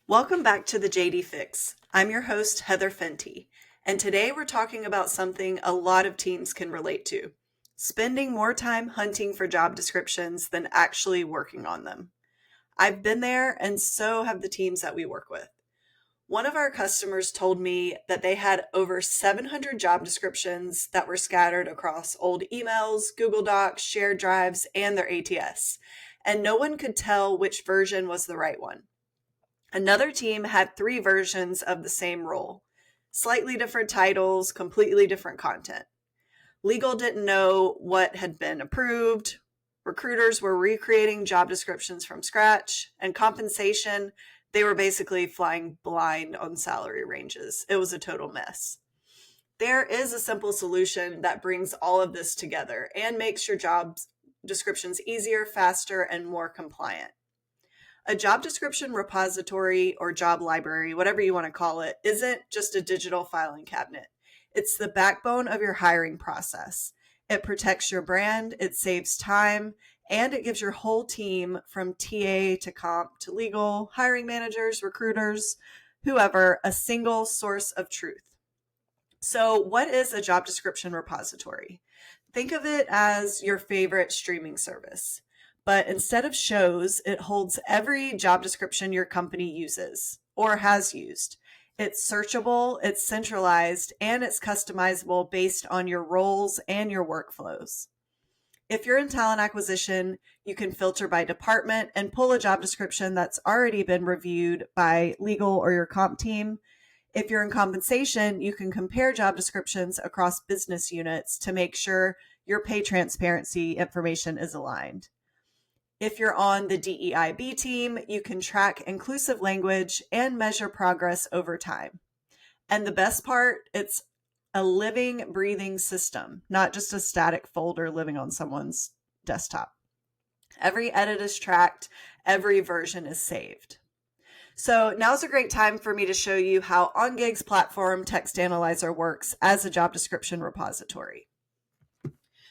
Welcome back to the JD Fix. I'm your host, Heather Fenty, and today we're talking about something a lot of teams can relate to: spending more time hunting for job descriptions than actually working on them. I've been there, and so have the teams that we work with. One of our customers told me that they had over 700 job descriptions that were scattered across old emails, Google Docs, shared drives, and their ATS, and no one could tell which version was the right one. Another team had 3 versions of the same role, slightly different titles, completely different content. Legal didn't know what had been approved. Recruiters were recreating job descriptions from scratch, and compensation, they were basically flying blind on salary ranges. It was a total mess. There is a simple solution that brings all of this together and makes your job descriptions easier, faster, and more compliant. A job description repository or job library, whatever you want to call it, isn't just a digital filing cabinet. It's the backbone of your hiring process. It protects your brand, it saves time, and it gives your whole team, from TA to comp to legal, hiring managers, recruiters, whoever, a single source of truth. So, what is a job description repository? Think of it as your favorite streaming service. But instead of shows, it holds every job description your company uses or has used. It's searchable, it's centralized, and it's customizable based on your roles and your workflows. If you're in talent acquisition, you can filter by department and pull a job description that's already been reviewed by legal or your comp team. If you're in compensation, you can compare job descriptions across business units to make sure your pay transparency information is aligned. If you're on the DEIB team, you can track inclusive language and measure progress over time. And the best part, it's a living, breathing system, not just a static folder living on someone's desktop. Every edit is tracked, every version is saved. So now's a great time for me to show you how OnGig's platform Text Analyzer works as a job description repository.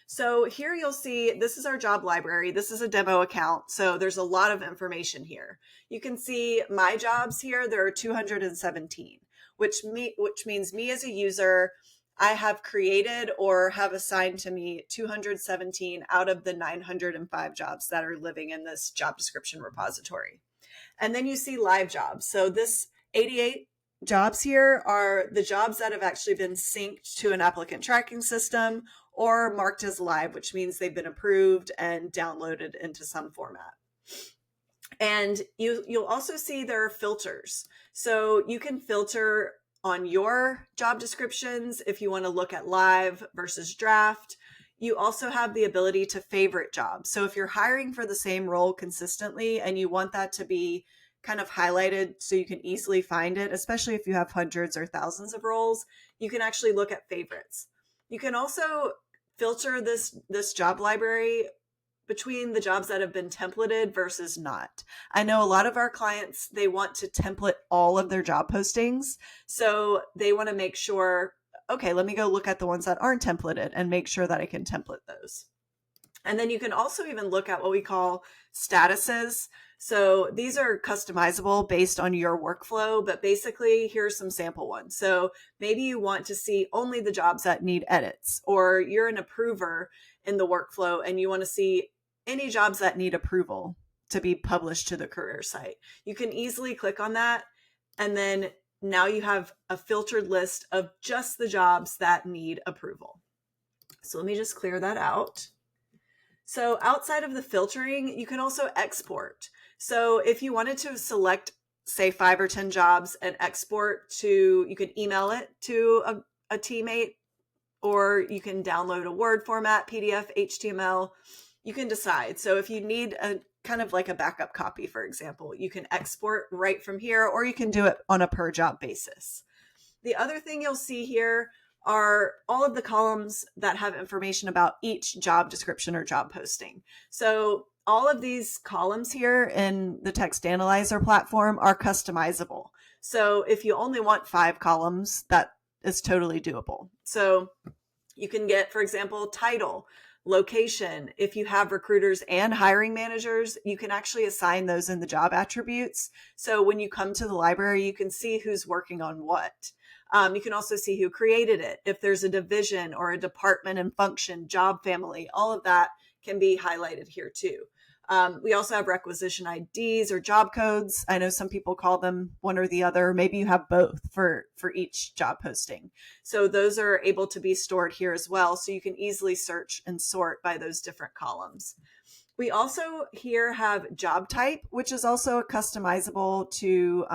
So here you'll see, this is our job library. This is a demo account, so there's a lot of information here. You can see my jobs here, there are 217, which means me as a user, I have created or have assigned to me 217 out of the 905 jobs that are living in this job description repository. And then you see live jobs. So this 88 jobs here are the jobs that have actually been synced to an applicant tracking system or marked as live, which means they've been approved and downloaded into some format. And you'll also see there are filters. So you can filter on your job descriptions if you want to look at live versus draft. You also have the ability to favorite jobs. So if you're hiring for the same role consistently and you want that to be kind of highlighted so you can easily find it, especially if you have hundreds or thousands of roles, you can actually look at favorites. You can also filter this job library between the jobs that have been templated versus not. I know a lot of our clients, they want to template all of their job postings. So they want to make sure, okay, let me go look at the ones that aren't templated and make sure that I can template those. And then you can also even look at what we call statuses. So these are customizable based on your workflow, but basically here's some sample ones. So maybe you want to see only the jobs that need edits, or you're an approver in the workflow and you want to see any jobs that need approval to be published to the career site. You can easily click on that, and then now you have a filtered list of just the jobs that need approval. So let me just clear that out. So outside of the filtering, you can also export. So if you wanted to select, say, 5 or 10 jobs and export to, you could email it to a teammate, or you can download a Word format, PDF, HTML, you can decide. So if you need a kind of like a backup copy, for example, you can export right from here, or you can do it on a per job basis. The other thing you'll see here are all of the columns that have information about each job description or job posting. So all of these columns here in the Text Analyzer platform are customizable. So if you only want 5 columns, that is totally doable. So you can get, for example, title, Location, if you have recruiters and hiring managers, you can actually assign those in the job attributes. So when you come to the library, you can see who's working on what. You can also see who created it. If there's a division or a department and function, job family, all of that can be highlighted here too. We also have requisition IDs or job codes. I know some people call them one or the other. Maybe you have both for each job posting. So those are able to be stored here as well. So you can easily search and sort by those different columns. We also here have job type, which is also customizable to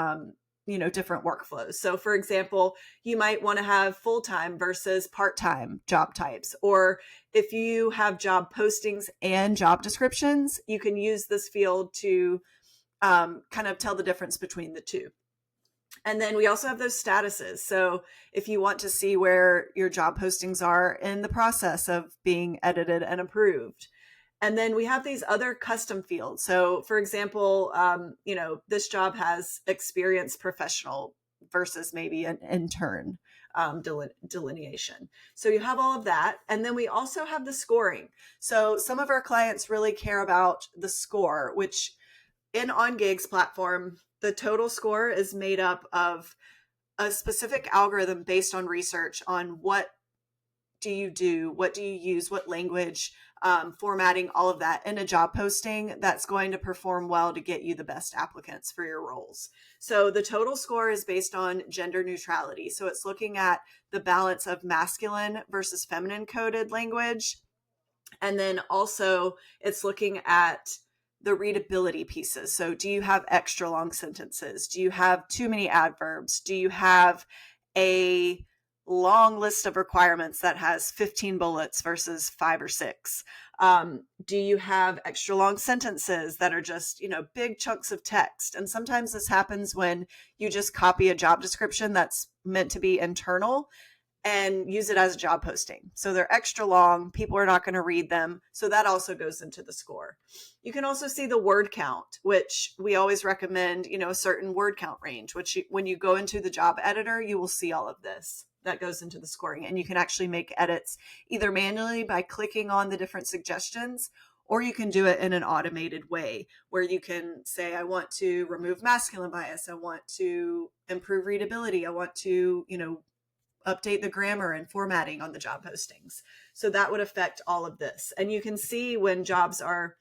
different workflows. So for example, you might want to have full-time versus part-time job types, or if you have job postings and job descriptions, you can use this field to kind of tell the difference between the two. And then we also have those statuses. So if you want to see where your job postings are in the process of being edited and approved. And then we have these other custom fields. So for example, this job has experienced professional versus maybe an intern delineation. So you have all of that. And then we also have the scoring. So some of our clients really care about the score, which in OnGig's platform, the total score is made up of a specific algorithm based on research on what do you do, what do you use, what language, formatting, all of that in a job posting that's going to perform well to get you the best applicants for your roles. So the total score is based on gender neutrality. So it's looking at the balance of masculine versus feminine coded language. And then also it's looking at the readability pieces. So do you have extra long sentences? Do you have too many adverbs? Do you have a long list of requirements that has 15 bullets versus 5 or 6? Do you have extra long sentences that are just, big chunks of text? And sometimes this happens when you just copy a job description that's meant to be internal and use it as a job posting. So they're extra long. People are not going to read them. So that also goes into the score. You can also see the word count, which we always recommend, a certain word count range, which when you go into the job editor, you will see all of this that goes into the scoring. And you can actually make edits either manually by clicking on the different suggestions, or you can do it in an automated way where you can say, I want to remove masculine bias. I want to improve readability. I want to, update the grammar and formatting on the job postings. So that would affect all of this. And you can see when jobs are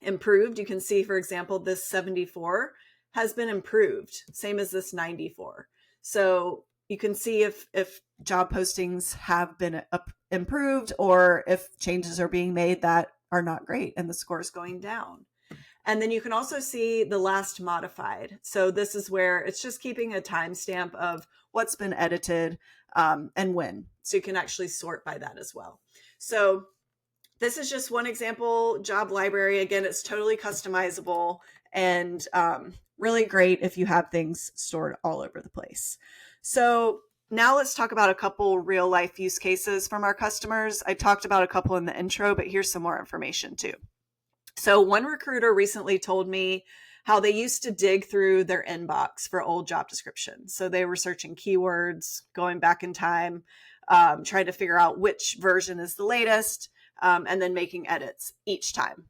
improved, you can see, for example, this 74 has been improved, same as this 94. So you can see if job postings have been improved or if changes are being made that are not great and the score is going down. And then you can also see the last modified. So this is where it's just keeping a timestamp of what's been edited and when. So you can actually sort by that as well. So this is just one example job library. Again, it's totally customizable and really great if you have things stored all over the place. So now let's talk about a couple real life use cases from our customers. I talked about a couple in the intro, but here's some more information too. So one recruiter recently told me how they used to dig through their inbox for old job descriptions. So they were searching keywords, going back in time, trying to figure out which version is the latest, and then making edits each time.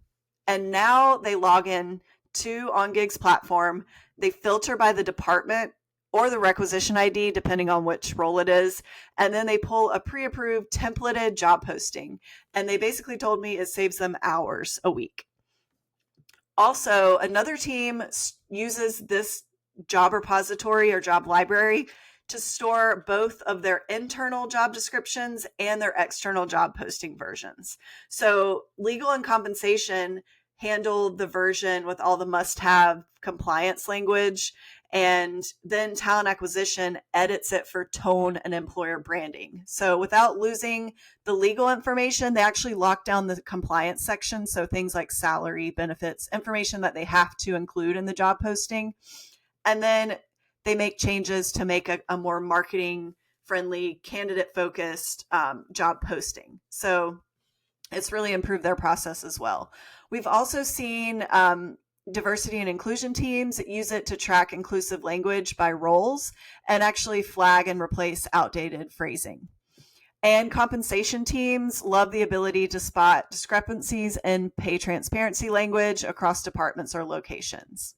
And now they log in to OnGig's platform. They filter by the department or the requisition ID, depending on which role it is. And then they pull a pre-approved templated job posting. And they basically told me it saves them hours a week. Also, another team uses this job repository or job library to store both of their internal job descriptions and their external job posting versions. So legal and compensation handle the version with all the must-have compliance language, and then talent acquisition edits it for tone and employer branding. So without losing the legal information, they actually lock down the compliance section. So things like salary, benefits, information that they have to include in the job posting. And then they make changes to make a more marketing friendly, candidate focused job posting. So it's really improved their process as well. We've also seen diversity and inclusion teams use it to track inclusive language by roles and actually flag and replace outdated phrasing. And compensation teams love the ability to spot discrepancies in pay transparency language across departments or locations.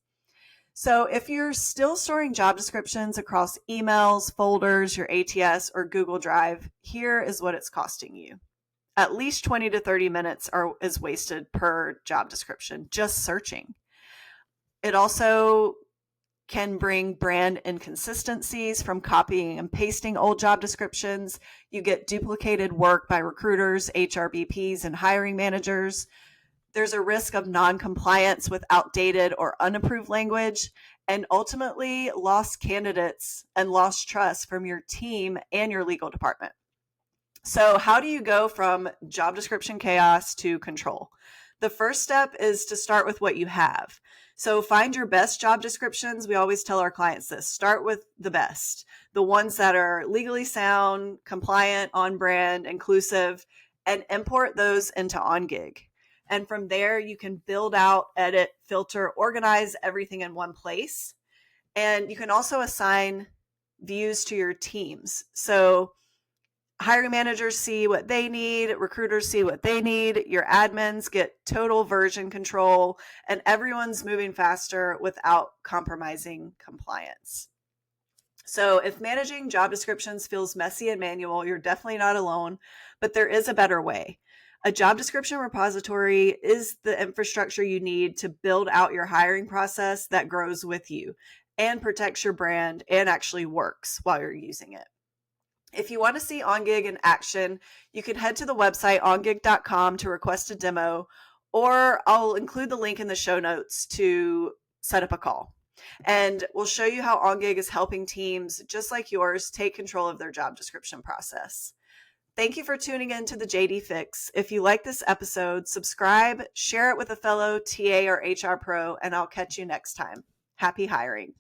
So if you're still storing job descriptions across emails, folders, your ATS, or Google Drive, here is what it's costing you. At least 20 to 30 minutes is wasted per job description just searching. It also can bring brand inconsistencies from copying and pasting old job descriptions. You get duplicated work by recruiters, HRBPs, and hiring managers. There's a risk of non-compliance with outdated or unapproved language, and ultimately lost candidates and lost trust from your team and your legal department. So how do you go from job description chaos to control? The first step is to start with what you have. So find your best job descriptions. We always tell our clients this. Start with the best, the ones that are legally sound, compliant, on brand, inclusive, and import those into OnGig. And from there, you can build out, edit, filter, organize everything in one place. And you can also assign views to your teams. So hiring managers see what they need, recruiters see what they need, your admins get total version control, and everyone's moving faster without compromising compliance. So if managing job descriptions feels messy and manual, you're definitely not alone, but there is a better way. A job description repository is the infrastructure you need to build out your hiring process that grows with you and protects your brand and actually works while you're using it. If you want to see OnGig in action, you can head to the website ongig.com to request a demo, or I'll include the link in the show notes to set up a call. And we'll show you how OnGig is helping teams just like yours take control of their job description process. Thank you for tuning in to the JD Fix. If you like this episode, subscribe, share it with a fellow TA or HR pro, and I'll catch you next time. Happy hiring.